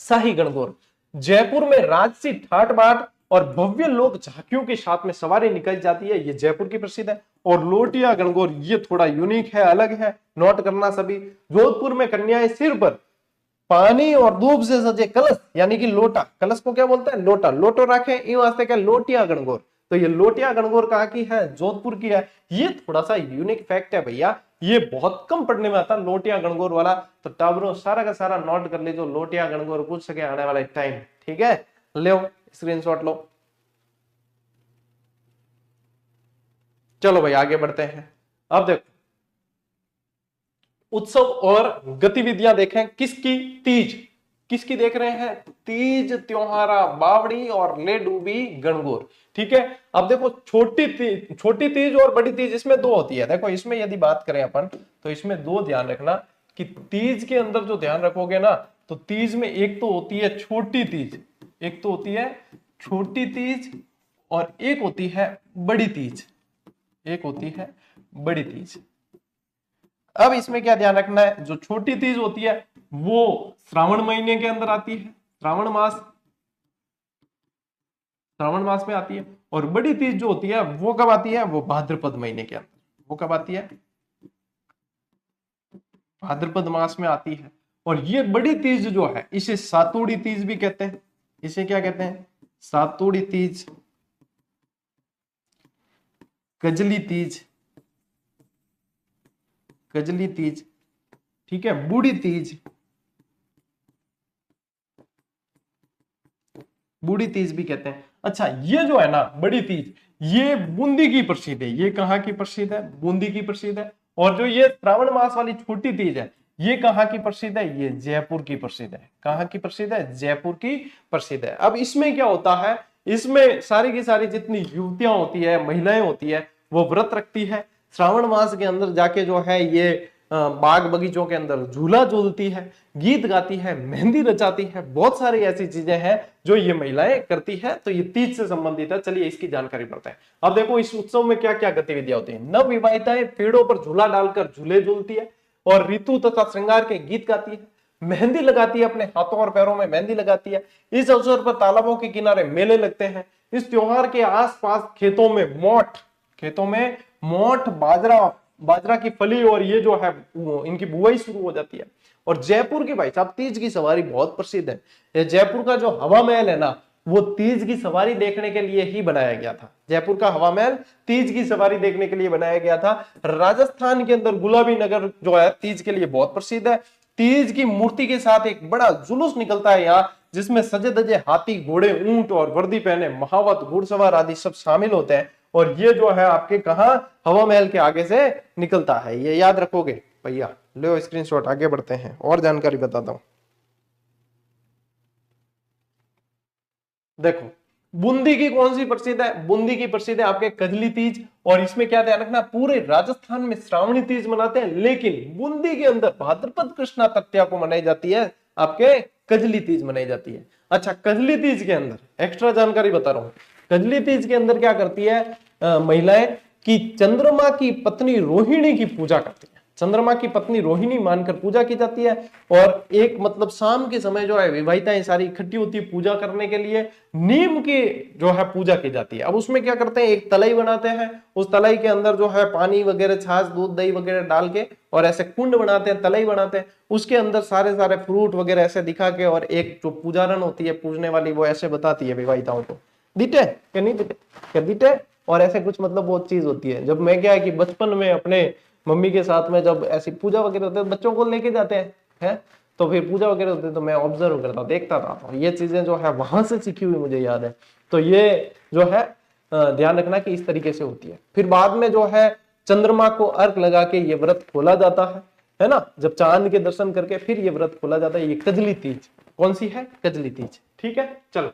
शाही गणगौर जयपुर में राजसी ठाट बाट और भव्य लोक झांकियों के साथ में सवारी निकल जाती है, ये जयपुर की प्रसिद्ध है। और लोटिया गणगौर ये थोड़ा यूनिक है, अलग है, नोट करना सभी। जोधपुर में कन्याएं सिर पर पानी और दूध से सजे कलश यानी कि लोटा, कलश को क्या बोलते हैं? लोटा, लोटो रखे, इन वास्ते क्या? लोटिया गणगौर। तो ये लोटिया गणगौर कहाँ की है? जोधपुर की है। ये थोड़ा सा यूनिक फैक्ट है भैया, ये बहुत कम पढ़ने में आता लोटिया गणगौर वाला। तो टाबरों सारा का सारा नोट कर लीजिए, लोटिया गणगौर पूछ सके आने वाले टाइम। ठीक है, लो स्क्रीनशॉट लो। चलो भाई आगे बढ़ते हैं। अब देखो उत्सव और गतिविधियां देखें किसकी? तीज। किसकी देख रहे हैं? तीज त्योहारा बावड़ी और ले डूबी गणगौर। ठीक है, अब देखो छोटी तीज और बड़ी तीज इसमें दो होती है। देखो इसमें यदि बात करें अपन तो इसमें दो ध्यान रखना कि तीज के अंदर जो ध्यान रखोगे ना, तो तीज में एक तो होती है छोटी तीज, एक तो होती है छोटी तीज और एक होती है बड़ी तीज, एक होती है बड़ी तीज। अब इसमें क्या ध्यान रखना है, जो छोटी तीज होती है वो श्रावण महीने के अंदर आती है, श्रावण मास में आती है। और बड़ी तीज जो होती है वो कब आती है? वो भाद्रपद महीने के अंदर। वो कब आती है? भाद्रपद मास में आती है। और ये बड़ी तीज जो है इसे सातोड़ी तीज भी कहते हैं। इसे क्या कहते हैं? सातोड़ी तीज, कजली तीज, कजली तीज। ठीक है, बूढ़ी तीज, बूढ़ी तीज भी कहते हैं। अच्छा ये जो है ना बड़ी तीज, ये बूंदी की प्रसिद्ध है। ये कहाँ की प्रसिद्ध है? बूंदी की प्रसिद्ध है। और जो ये श्रावण मास वाली छोटी तीज है ये कहाँ की प्रसिद्ध है? ये जयपुर की प्रसिद्ध है। कहाँ की प्रसिद्ध है? जयपुर की प्रसिद्ध है। अब इसमें क्या होता है, इसमें सारी की सारी जितनी युवतियां होती है, महिलाएं होती है, वो व्रत रखती है। श्रावण मास के अंदर जाके जो है ये बाग बगीचों के अंदर झूला झूलती है, गीत गाती है, मेहंदी रचाती है, बहुत सारी ऐसी चीजें हैं जो ये महिलाएं करती है। तो ये तीज से संबंधित है। चलिए इसकी जानकारी बढ़ते हैं। अब देखो इस उत्सव में क्या क्या गतिविधियां होती है। नव विवाहिताएं पेड़ों पर झूला डालकर झूले झूलती है और ऋतु तथा श्रृंगार के गीत गाती है, मेहंदी लगाती है, अपने हाथों और पैरों में मेहंदी लगाती है। इस अवसर पर तालाबों के किनारे मेले लगते हैं। इस त्योहार के आसपास खेतों में मोठ बाजरा की फली और ये जो है इनकी बुआई शुरू हो जाती है। और जयपुर की भाई साहब तीज की सवारी बहुत प्रसिद्ध है। ये जयपुर का जो हवा महल है ना, वो तीज की सवारी देखने के लिए ही बनाया गया था। जयपुर का हवा महल तीज की सवारी देखने के लिए बनाया गया था। राजस्थान के अंदर गुलाबी नगर जो है तीज के लिए बहुत प्रसिद्ध है। तीज की मूर्ति के साथ एक बड़ा जुलूस निकलता है यहाँ, जिसमें सजे धजे हाथी, घोड़े, ऊंट और वर्दी पहने महावत, घुड़सवार आदि सब शामिल होते हैं। और ये जो है आपके कहा हवा महल के आगे से निकलता है। ये याद रखोगे भैया। लो स्क्रीनशॉट, आगे बढ़ते हैं और जानकारी बताता हूं। देखो बूंदी की कौन सी प्रसिद्ध है? बूंदी की प्रसिद्ध है आपके कजली तीज। और इसमें क्या ध्यान रखना, पूरे राजस्थान में श्रावणी तीज मनाते हैं, लेकिन बूंदी के अंदर भाद्रपद कृष्णा तृतीया को मनाई जाती है, आपके कजली तीज मनाई जाती है। अच्छा कजली तीज के अंदर एक्स्ट्रा जानकारी बता रहा हूं। कजली तीज के अंदर क्या करती है महिलाएं कि चंद्रमा की पत्नी रोहिणी की पूजा करती है। चंद्रमा की पत्नी रोहिणी मानकर पूजा की जाती है। और एक मतलब शाम के समय जो है विवाहिताएं सारी इकट्ठी होती है पूजा करने के लिए। नीम की जो है पूजा की जाती है। अब उसमें क्या करते हैं, एक तलाई बनाते हैं, उस तलाई के अंदर जो है पानी वगैरह, छाछ, दूध, दही वगैरह डाल के और ऐसे कुंड बनाते हैं, तलाई बनाते हैं। उसके अंदर सारे सारे फ्रूट वगैरह ऐसे दिखा के और एक जो पूजारन होती है पूजने वाली, वो ऐसे बताती है विवाहिताओं को, दिटे क्या नहीं दिटे, क्या दिटे, और ऐसे कुछ मतलब वो चीज होती है। जब मैं क्या है कि बचपन में अपने मम्मी के साथ में जब ऐसी पूजा वगैरह होती है बच्चों को लेके जाते हैं तो फिर पूजा वगैरह होती है तो मैं ऑब्जर्व करता देखता था। तो ये चीजें जो है वहां से सीखी हुई मुझे याद है। तो ये जो है ध्यान रखना कि इस तरीके से होती है। फिर बाद में जो है चंद्रमा को अर्घ लगा के ये व्रत खोला जाता है ना, जब चांद के दर्शन करके फिर ये व्रत खोला जाता है। ये कजली तीज कौन सी है? कजली तीज। ठीक है, चलो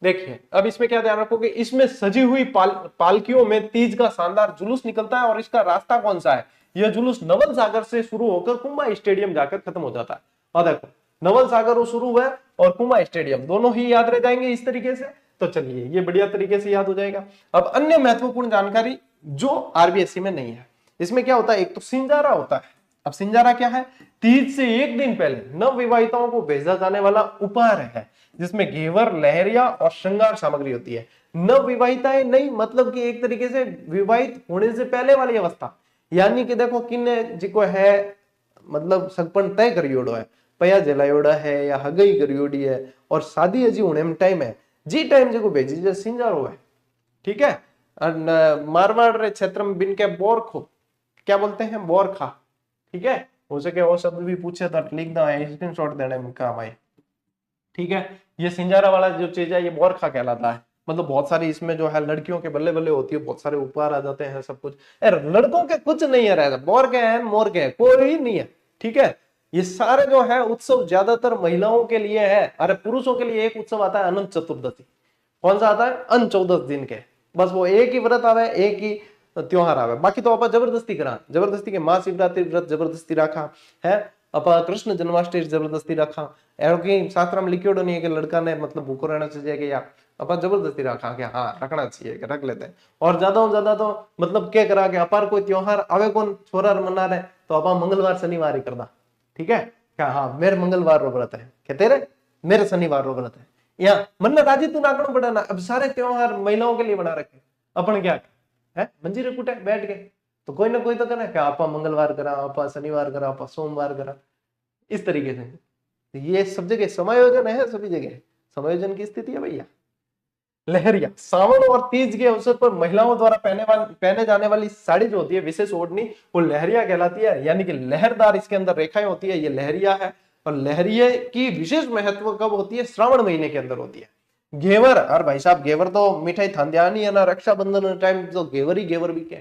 देखिए अब इसमें क्या ध्यान रखोगे, इसमें सजी हुई पालकियों में तीज का शानदार जुलूस निकलता है। और इसका रास्ता कौन सा है? यह जुलूस नवल सागर से शुरू होकर कुंभा स्टेडियम जाकर खत्म हो जाता है। और देखो नवल सागर वो शुरू हुआ है और कुंभा स्टेडियम दोनों ही याद रह जाएंगे इस तरीके से। तो चलिए ये बढ़िया तरीके से याद हो जाएगा। अब अन्य महत्वपूर्ण जानकारी जो आरबीएससी में नहीं है, इसमें क्या होता है, एक तो सिंजारा होता है। अब सिंजारा क्या है? तीज से एक दिन पहले नव विवाहिताओं को भेजा जाने वाला उपहार है, जिसमें घेवर, लहरिया और श्रृंगार सामग्री होती है। नव विवाहिताएं नहीं मतलब कि एक तरीके से विवाहित होने से पहले वाली अवस्था, यानी कि देखो किन्ने जिको है मतलब सगपन तय करियोड़ो है, पया जलायोड़ा है या हगई करियोड़ी है और शादी अजी होने में टाइम है, जी टाइम जिको भेजी जे सिंजारो है। ठीक है, मारवाड़ रे क्षेत्र में बिन के बोरखो, क्या बोलते हैं, बोरखा। ठीक है, हो सके वो शब्द भी पूछे तो लिख दो, स्क्रीनशॉट देने में काम आए। ठीक है, ये सिंजारा वाला जो चीज है ये बोरखा कहलाता है। मतलब बहुत सारी इसमें जो है लड़कियों के बल्ले बल्ले होती है, बहुत सारे उपहार आ जाते हैं, सब कुछ। अरे लड़कों के कुछ नहीं है, रहता बोर के हैं मोर के हैं, कोई नहीं है। ठीक है, ये सारे जो है उत्सव ज्यादातर महिलाओं के लिए है। अरे पुरुषों के लिए एक उत्सव आता है अनंत चतुर्दशी। कौन सा आता है, अन 14 दिन के, बस वो एक ही व्रत आवे, एक ही त्योहार आवे। बाकी तो आप जबरदस्ती करा, जबरदस्ती के महाशिवरात्रि व्रत जबरदस्ती रखा है, अपा कृष्ण जन्माष्टमी जबरदस्ती रखा, क्योंकि शास्त्र में लिखियोड़ो नहीं है कि लड़का ने मतलब भूखो रहना चाहिए, या अपन जबरदस्ती रखा कि हाँ रखना चाहिए, कि रख लेते हैं। और ज्यादा तो मतलब क्या करा कि अपार कोई त्योहार आवे कौन छोरा मना रहे तो अपा मंगलवार शनिवार ही करदा। ठीक है, क्या हाँ मेरे मंगलवार रो व्रत है, क्या तेरे मेरे शनिवार रो व्रत है, या मन राजी तू नाकड़ो पड़ा ना। अब सारे त्योहार महिलाओं के लिए बना रखे, अपन क्या है मंजीरे कुटे बैठ के, तो कोई ना कोई तो करे क्या, आपा मंगलवार करा, आपा शनिवार करा, आपा सोमवार करा, इस तरीके से। ये सब जगह समायोजन है, सभी जगह समायोजन की स्थिति है भैया। लहरिया, सावन और तीज के अवसर पर महिलाओं द्वारा पहने जाने वाली साड़ी जो होती है, विशेष ओढ़नी, वो लहरिया कहलाती है, यानी कि लहरदार इसके अंदर रेखाएं होती है, ये लहरिया है। और लहरिया की विशेष महत्व कब होती है, श्रावण महीने के अंदर होती है। घेवर, और भाई साहब घेवर तो मिठाई थांदियानी है ना, रक्षाबंधन टाइम तो घेवर ही घेवर भी क्या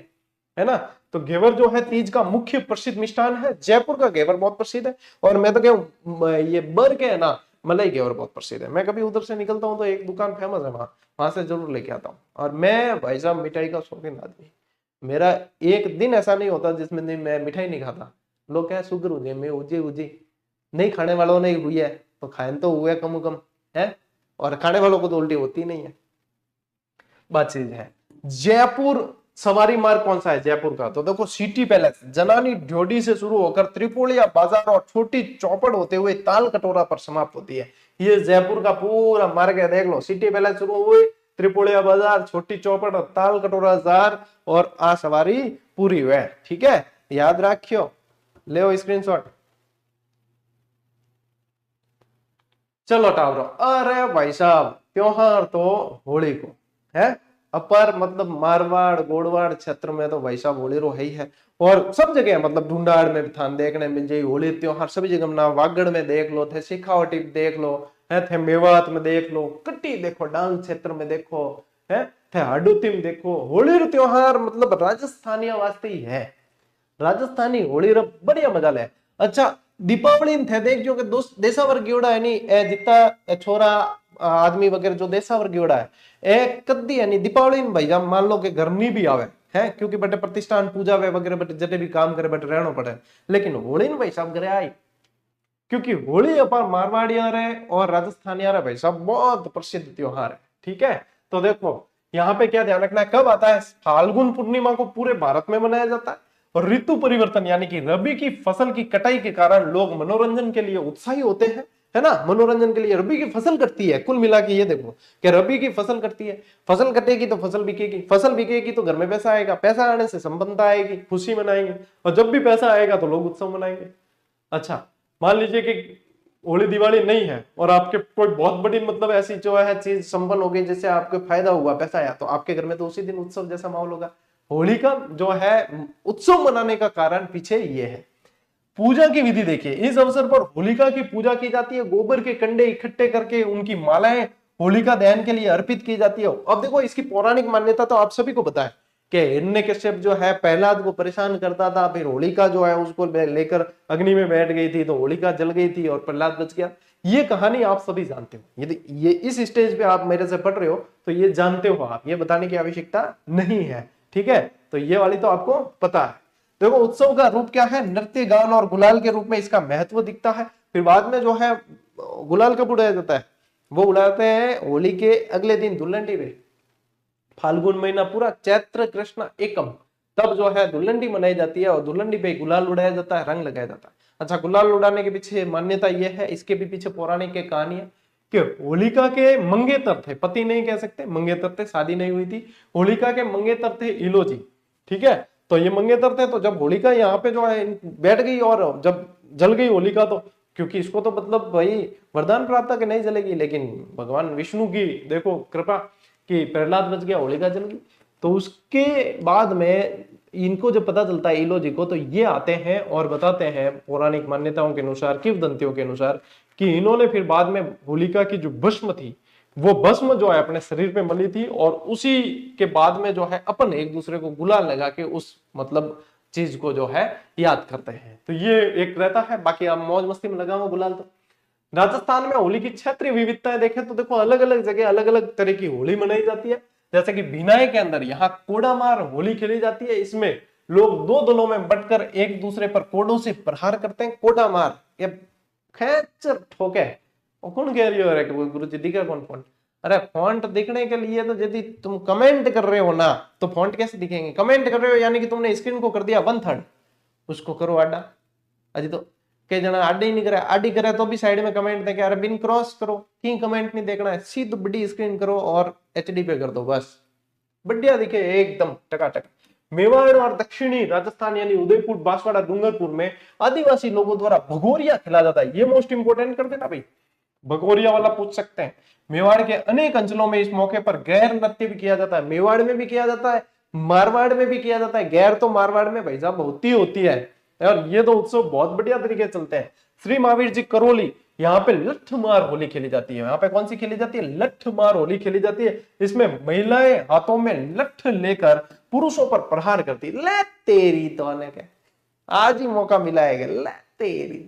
है ना। तो घेवर जो है तीज का मुख्य प्रसिद्ध मिष्ठान है, जयपुर का घेवर बहुत प्रसिद्ध है। और मैं तो कहूँ ये बर के है ना, मलाई घेवर बहुत प्रसिद्ध है। मैं कभी उधर से निकलता हूँ तो एक दुकान फेमस है वहां से जरूर लेके आता हूँ। और मैं भाई साहब मिठाई का शौकीन आदमी, मेरा एक दिन ऐसा नहीं होता जिसमें मैं मिठाई नहीं खाता। लोग क्या शुगर हो जाए, मैं उजी नहीं, खाने वालों ने हुई है तो खाए तो हुए कम कम है, और खाने वालों को तो उल्टी होती नहीं है। बात चीज है। जयपुर सवारी मार्ग कौन सा है जयपुर का, तो देखो सिटी पैलेस, जनानी ढ्योडी से शुरू होकर त्रिपोलिया बाजार और छोटी चौपड़ होते हुए ताल कटोरा पर समाप्त होती है। ये जयपुर का पूरा मार्ग है, देख लो, सिटी पैलेस शुरू हुई, त्रिपोलिया बाजार, छोटी चौपड़ और ताल कटोरा जार, और आ सवारी पूरी हुई। ठीक है, याद रखियो, ले स्क्रीनशॉट। चलो टावरो, अरे भाई साहब त्योहार तो होली को है, अपर मतलब मारवाड़ गोड़वाड़ क्षेत्र में तो भाई साहब होली रो है ही है। और सब जगह मतलब ढूंढाड़ में भी थान देखने मिल जाए होली त्योहार, सभी जगह मना। वागड़ में देख लो, थे शेखावटी देख लो, है थे मेवात में देख लो, कट्टी देखो, डांग क्षेत्र में देखो, है थे हाडूती में देखो। होली रो त्योहार मतलब राजस्थानिया वास्ते ही है, राजस्थानी होली रो बढ़िया मजा ले। अच्छा दीपावली थे देख जो कि देसावर गियोड़ा है नहीं, जितना छोरा आदमी वगैरह जो देसावर गियोड़ा है ए कद्दी है नहीं दीपावली में भाई मान लो कि घर नहीं भी आवे है, क्योंकि बटे प्रतिष्ठान पूजा वे वगैरह बटे जटे भी काम करे बटे रहना पड़े। लेकिन होली में भाई साहब घरे आई, क्योंकि होली अपन मारवाड़िया रे और राजस्थानिया रे भाई साहब बहुत प्रसिद्ध त्योहार है। ठीक है, तो देखो यहाँ पे क्या ध्यान रखना है, कब आता है, फाल्गुन पूर्णिमा को पूरे भारत में मनाया जाता है। और ऋतु परिवर्तन यानी कि रबी की फसल की कटाई के कारण लोग मनोरंजन के लिए उत्साही होते हैं, है ना। मनोरंजन के लिए रबी की फसल कटती है, कुल मिला के ये देखो कि रबी की फसल कटती है, फसल कटेगी तो फसल बिकेगी, फसल बिकेगी तो घर में पैसा आएगा, पैसा आने से संपन्नता आएगी, खुशी मनाएंगे, और जब भी पैसा आएगा तो लोग उत्सव मनाएंगे। अच्छा मान लीजिए कि होली दिवाली नहीं है और आपके कोई बहुत बड़ी मतलब ऐसी जो है चीज संपन्न हो गई, जैसे आपको फायदा हुआ, पैसा आया, तो आपके घर में तो उसी दिन उत्सव जैसा माहौल होगा। होली का जो है उत्सव मनाने का कारण पीछे ये है। पूजा की विधि देखिए, इस अवसर पर होलिका की पूजा की जाती है, गोबर के कंडे इकट्ठे करके उनकी मालाएं होलिका दहन के लिए अर्पित की जाती है। अब देखो इसकी पौराणिक मान्यता तो आप सभी को पता है कि हिरण्यकश्यप जो है प्रहलाद को परेशान करता था, फिर होलिका जो है उसको लेकर अग्नि में बैठ गई थी, तो होलिका जल गई थी और प्रहलाद बच गया। ये कहानी आप सभी जानते हो, यदि ये इस स्टेज पे आप मेरे से पढ़ रहे हो तो ये जानते हो आप, ये बताने की आवश्यकता नहीं है। ठीक है, तो ये वाली तो आपको पता है। देखो उत्सव का रूप क्या है, नृत्य गान और गुलाल के रूप में इसका महत्व दिखता है। फिर बाद में जो है गुलाल कब उड़ाया जाता है, वो उड़ाते हैं होली के अगले दिन दुल्हनडी में, फाल्गुन महीना पूरा चैत्र कृष्ण एकम, तब जो है दुल्हनडी मनाई जाती है और दुल्हनडी पे गुलाल उड़ाया जाता है, रंग लगाया जाता है। अच्छा गुलाल उड़ाने के पीछे मान्यता यह है, इसके भी पीछे पौराणिक कहानी है कि होलिका के मंगेतर थे, पति नहीं कह सकते, मंगेतर थे, शादी नहीं हुई थी, होलिका के मंगेतर थे इलोजी। ठीक है, तो ये मंगेतर थे, तो जब होलिका यहाँ पे जो है बैठ गई और जब जल गई होलिका, तो क्योंकि इसको तो मतलब भाई वरदान प्राप्त था कि नहीं जलेगी, लेकिन भगवान विष्णु की देखो कृपा कि प्रहलाद बच गया, होलिका जल गई। तो उसके बाद में इनको जब पता चलता है ईलो जी को, तो ये आते हैं और बताते हैं पौराणिक मान्यताओं के अनुसार, किंवदंतियों के अनुसार, कि इन्होंने फिर बाद में होलिका की जो भस्म थी वो भस्म जो है अपने शरीर पे मली थी, और उसी के बाद में जो है अपन एक दूसरे को गुलाल लगा के उस मतलब चीज को जो है याद करते हैं। तो ये एक रहता है। बाकी आप मौज मस्ती में लगाओ गुलाल। तो राजस्थान में होली की क्षेत्रीय विविधताएं देखें तो देखो अलग अलग जगह अलग अलग तरह की होली मनाई जाती है। जैसे कि भिनाई के अंदर यहाँ कोडामार होली खेली जाती है। इसमें लोग दो दलों में बंटकर एक दूसरे पर कोडों से प्रहार करते हैं। कोडामार ये खेच ठोके। और कौन कह रही हो गुरु जी दिखा कौन फॉन्ट? अरे फॉन्ट दिखने के लिए तो यदि तुम कमेंट कर रहे हो ना तो फॉन्ट कैसे दिखेंगे? कमेंट कर रहे हो यानी कि तुमने स्क्रीन को कर दिया 1/3, उसको करो आडा। अजी तो कई जना आडे ही नहीं करे, आडी करे तो भी साइड में कमेंट देखे, अरे बिन क्रॉस करो, की कमेंट नहीं देखना है, सीध बड़ी स्क्रीन करो और एचडी पे कर दो, बस बढ़िया दिखे एकदम टकाटक। मेवाड़ और दक्षिणी राजस्थान यानी उदयपुर, बांसवाड़ा, डूंगरपुर में आदिवासी लोगों द्वारा भगोरिया खेला जाता है। ये मोस्ट इंपोर्टेंट कर देना भाई, भगोरिया वाला पूछ सकते हैं। मेवाड़ के अनेक अंचलों में इस मौके पर गैर नृत्य भी किया जाता है। मेवाड़ में भी किया जाता है, मारवाड़ में भी किया जाता है। गैर तो मारवाड़ में भाई साहब होती है और ये दो उत्सव बहुत बढ़िया तरीके से चलते हैं। श्री महावीर जी करोली, यहाँ पे लठमार होली खेली जाती है। यहाँ पे कौन सी खेली जाती है? लठमार होली खेली जाती है। इसमें महिलाएं हाथों में लठ लेकर पुरुषों पर प्रहार करती। ले तेरी तो ने के आज ही मौका मिला है, ले तेरी।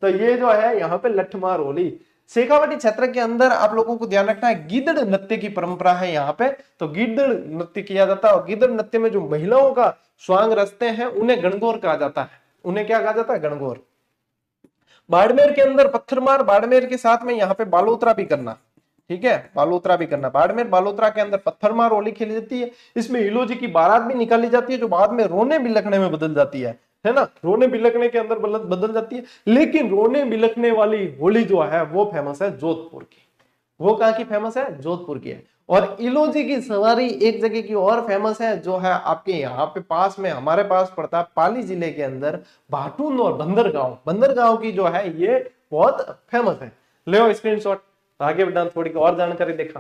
तो ये जो है यहाँ पे लठमार होली। शेखावाटी क्षेत्र के अंदर आप लोगों को ध्यान रखना है, गिद्दड़ नृत्य की परंपरा है यहाँ पे। तो गिद्दड़ नृत्य किया जाता है और गिद्दड़ नृत्य में जो महिलाओं का स्वांग रचते हैं उन्हें गणगौर कहा जाता है। उन्हें क्या कहा जाता है? गणगौर। बाड़मेर के अंदर पत्थरमार, बाड़मेर के साथ में यहाँ पे बालोतरा भी करना, ठीक है, बालोतरा भी करना। बाड़मेर बालोतरा के अंदर पत्थरमार होली खेली जाती है। इसमें इलो जी की बारात भी निकाली जाती है जो बाद में रोने बिलखने में बदल जाती है ना, रोने बिलखने के अंदर बदल जाती है। लेकिन रोने बिलखने वाली होली जो है वो फेमस है जोधपुर की। वो कहाँ की फेमस है? जोधपुर की है। और इलोजी की सवारी एक जगह की और फेमस है जो है आपके यहाँ पे पास में, हमारे पास पड़ता है पाली जिले के अंदर, भाटून और बंदरगांव। बंदरगांव की जो है ये बहुत फेमस है। ले स्क्रीनशॉट, आगे बढ़ा थोड़ी और जानकारी देखा।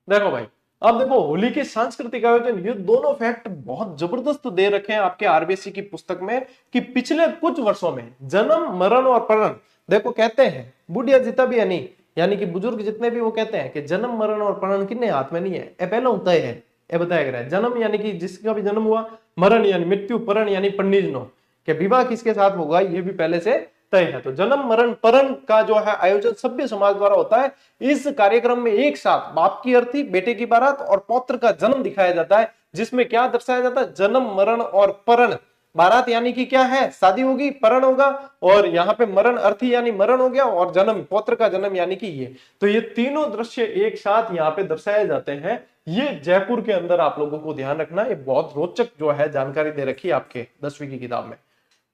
देखो भाई, अब देखो होली के सांस्कृतिक आयोजन, ये दोनों फैक्ट बहुत जबरदस्त दे रखे हैं आपके आरबीएससी की पुस्तक में कि पिछले कुछ वर्षों में जन्म, मरण और परण, देखो कहते हैं बुढ़िया जितना भी नहीं, यानी कि बुजुर्ग जितने भी, वो कहते हैं कि जन्म, मरण और परण किन्ने हाथ में नहीं है, ए पहले होता है। ये बताया गया है जन्म यानी कि जिसका भी जन्म हुआ, मरण यानी मृत्यु, परण यानी पंडिजनो, कि विवाह किसके साथ होगा ये भी पहले से तय है। तो जन्म, मरण, परण का जो है आयोजन सभ्य समाज द्वारा होता है। इस कार्यक्रम में एक साथ बाप की अर्थी, बेटे की बारात और पौत्र का जन्म दिखाया जाता है, जिसमें क्या दर्शाया जाता है? जन्म, मरण और परण। बारात यानी कि क्या है? शादी होगी, परण होगा, और यहाँ पे मरण अर्थी यानी मरण हो गया, और जन्म, पौत्र का जन्म यानी कि ये। तो ये तीनों दृश्य एक साथ यहाँ पे दर्शाए जाते हैं। ये जयपुर के अंदर आप लोगों को ध्यान रखना, ये बहुत रोचक जो है जानकारी दे रखी है आपके 10वीं की किताब में।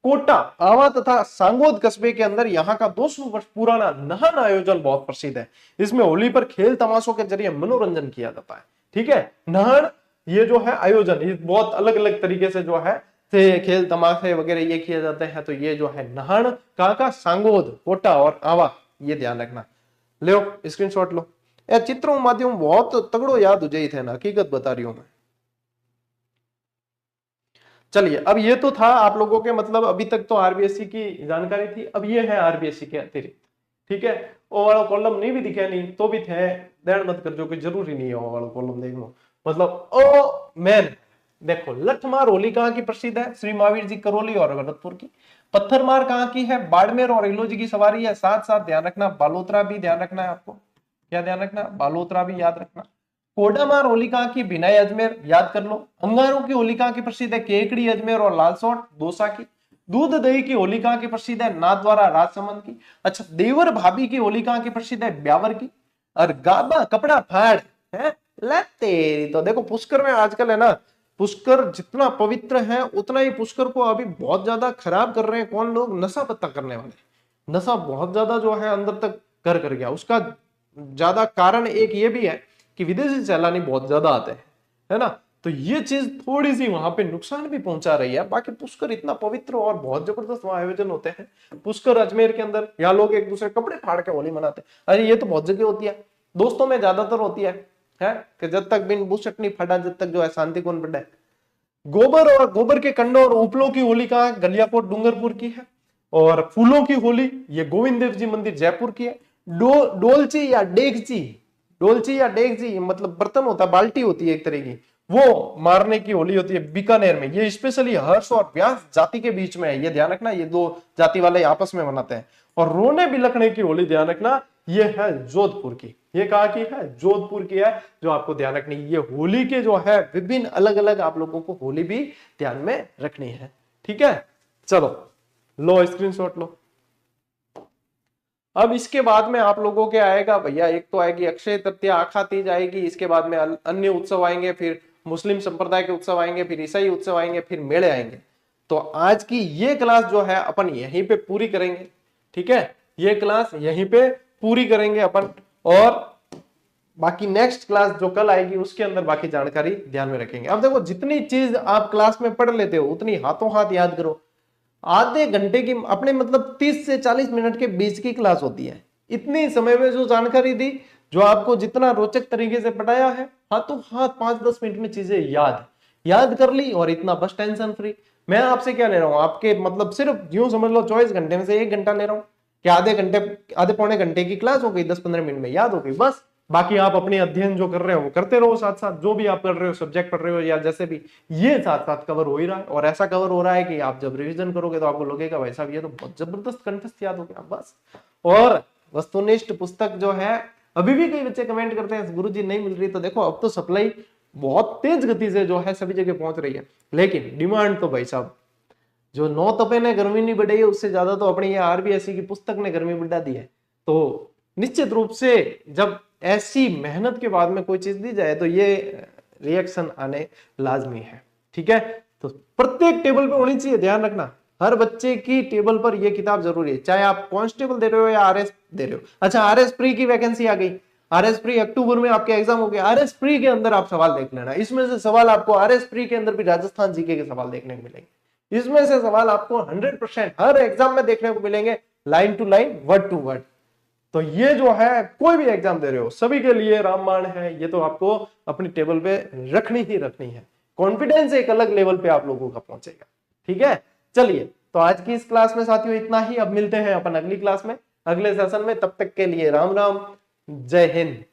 कोटा, आवा तथा सांगोद कस्बे के अंदर यहाँ का 200 वर्ष पुराना नहन आयोजन बहुत प्रसिद्ध है। इसमें होली पर खेल तमाशों के जरिए मनोरंजन किया जाता है। ठीक है, नहन ये जो है आयोजन, ये बहुत अलग अलग तरीके से जो है खेल तमाशे वगैरह ये किए जाते हैं। तो ये जो है नहन कहाँ का? सांगोद, कोटा और आवा, ये ध्यान रखना। लो स्क्रीनशॉट लो। यार चित्रों माध्यम बहुत तगड़ो याद हो जाई थे ना, हकीकत बता रही हूं मैं। चलिए, अब ये तो था आप लोगों के मतलब अभी तक तो आरबीएससी की जानकारी थी। अब ये है आरबीएससी के अतिरिक्त, ठीक है। ओ वाला कॉलम नहीं भी दिखे नहीं तो भी थे, ध्यान मत कर, जो कि जरूरी नहीं है वो वाला कॉलम देख लो। मतलब ओ मैन देखो, लठमार होली कहाँ की प्रसिद्ध है? श्री महावीर जी करौली और भरतपुर की। पत्थरमार कहाँ की है? बाड़मेर और इलोजी की सवारी है। साथ साथ ध्यान रखना बालोतरा भी ध्यान रखना है आपको। क्या ध्यान रखना? बालोतरा भी याद रखना। कोडामार होली कहाँ की? भिनाई अजमेर, याद कर लो। अंगारों की होली कहाँ की प्रसिद्ध है? केकड़ी अजमेर और लालसोट दौसा की। दूध दही की होली कहाँ की प्रसिद्ध है? नाथद्वारा राजसमंद की। अच्छा, देवर भाभी की होली कहाँ की प्रसिद्ध है? ब्यावर की। और गाबा कपड़ा फाड़ है तेरी। तो देखो पुष्कर में आजकल है ना, पुष्कर जितना पवित्र है उतना ही पुष्कर को अभी बहुत ज्यादा खराब कर रहे हैं कौन लोग? नशा पत्ता करने वाले। नशा बहुत ज्यादा जो है अंदर तक कर गया। उसका ज्यादा कारण एक ये भी है कि विदेशी सैलानी बहुत ज्यादा आते हैं, है ना। तो ये चीज थोड़ी सी वहां पे नुकसान भी पहुंचा रही है। बाकी पुष्कर इतना पवित्र और बहुत जबरदस्त वहां आयोजन होते हैं। पुष्कर अजमेर के अंदर यहाँ लोग एक दूसरे कपड़े फाड़ के होली मनाते हैं। अरे ये तो बहुत जगह होती है, दोस्तों में ज्यादातर होती है है कि जब तक बिन बुशट नहीं फटा, जब तक जो है शांति कौन बढ़े। गोबर और गोबर के कंडों और उपलों की होली कहाँ है? गलियाकोट डूंगरपुर की है। और फूलों की होली ये गोविंद देव जी मंदिर जयपुर की है। डोलची या डेगची, डोलची या डेगची मतलब बर्तन होता है, बाल्टी होती है एक तरह की, वो मारने की होली होती है बीकानेर में। ये स्पेशली हर्ष और व्यास जाति के बीच में है, ये ध्यान रखना, ये दो जाति वाले आपस में मनाते हैं। और रोने बिलखने की होली ध्यान रखना, ये है जोधपुर की। ये कहाँ की है? जोधपुर की है, जो आपको ध्यान रखनी। ये होली के जो है विभिन्न अलग अलग आप लोगों को होली भी ध्यान में रखनी है। ठीक है, चलो लो स्क्रीनशॉट लो। अब इसके बाद में आप लोगों के आएगा भैया, एक तो आएगी अक्षय तृतीया, आखा तीज आएगी, इसके बाद में अन्य उत्सव आएंगे, फिर मुस्लिम संप्रदाय के उत्सव आएंगे, फिर ईसाई उत्सव आएंगे, फिर मेले आएंगे। तो आज की ये क्लास जो है अपन यहीं पे पूरी करेंगे। ठीक है, ये क्लास यहीं पे पूरी करेंगे अपन, और बाकी नेक्स्ट क्लास जो कल आएगी उसके अंदर बाकी जानकारी ध्यान में रखेंगे। अब देखो, जितनी चीज आप क्लास में पढ़ लेते हो उतनी हाथों हाथ याद करो। आधे घंटे की अपने मतलब 30 से 40 मिनट के बीच की क्लास होती है। इतनी समय में जो जानकारी दी, जो आपको जितना रोचक तरीके से पढ़ाया है, हाथों हाथ 5-10 मिनट में चीजें याद कर ली, और इतना बस टेंशन फ्री। मैं आपसे क्या ले रहा हूं, आपके मतलब सिर्फ यूं समझ लो 24 घंटे में से 1 घंटा ले रहा हूं कि आधे पौने घंटे की क्लास हो गई, 10-15 मिनट में याद हो गई बस। बाकी आप अपने अध्ययन जो कर रहे हो वो करते रहो, साथ साथ जो भी आप कर रहे हो, सब्जेक्ट पढ़ रहे हो या जैसे भी, ये साथ साथ कवर हो ही रहा है। और ऐसा कवर हो रहा है कि आप जब रिवीजन करोगे तो आपको लगेगा भाई साहब ये तो बहुत जबरदस्त कंठस्थ याद हो गया बस। और वस्तुनिष्ठ पुस्तक जो है, अभी भी कई बच्चे कमेंट करते हैं गुरुजी नहीं मिल रही, तो देखो अब तो सप्लाई बहुत तेज गति से जो है सभी जगह पहुंच रही है, लेकिन डिमांड तो भाई साहब जो 9 तपे ने गर्मी नहीं बढ़ाई है, उससे ज्यादा तो अपनी ये आरबीएससी की पुस्तक ने गर्मी बढ़ा दी है। तो निश्चित रूप से जब ऐसी मेहनत के बाद में कोई चीज दी जाए तो ये रिएक्शन आने लाजमी है। ठीक है, तो प्रत्येक टेबल पे होनी चाहिए, ध्यान रखना हर बच्चे की टेबल पर ये किताब जरूरी है, चाहे आप कांस्टेबल दे रहे हो या आरएस दे रहे हो। अच्छा, आरएस प्री की वैकेंसी आ गई, आरएस प्री अक्टूबर में आपके एग्जाम हो गए, आरएस प्री के अंदर आप सवाल देख लेना। इसमें से सवाल आपको आरएस प्री के अंदर भी राजस्थान जीके के सवाल देखने को मिलेंगे। इसमें से सवाल आपको 100% हर एग्जाम में देखने को मिलेंगे, line to line, word to word. तो ये जो है कोई भी एग्जाम दे रहे हो सभी के लिए रामबाण है, ये तो आपको अपनी टेबल पे रखनी ही रखनी है। कॉन्फिडेंस एक अलग लेवल पे आप लोगों का पहुंचेगा। ठीक है, चलिए तो आज की इस क्लास में साथियों इतना ही। अब मिलते हैं अपन अगली क्लास में, अगले सेशन में। तब तक के लिए राम राम, जय हिंद।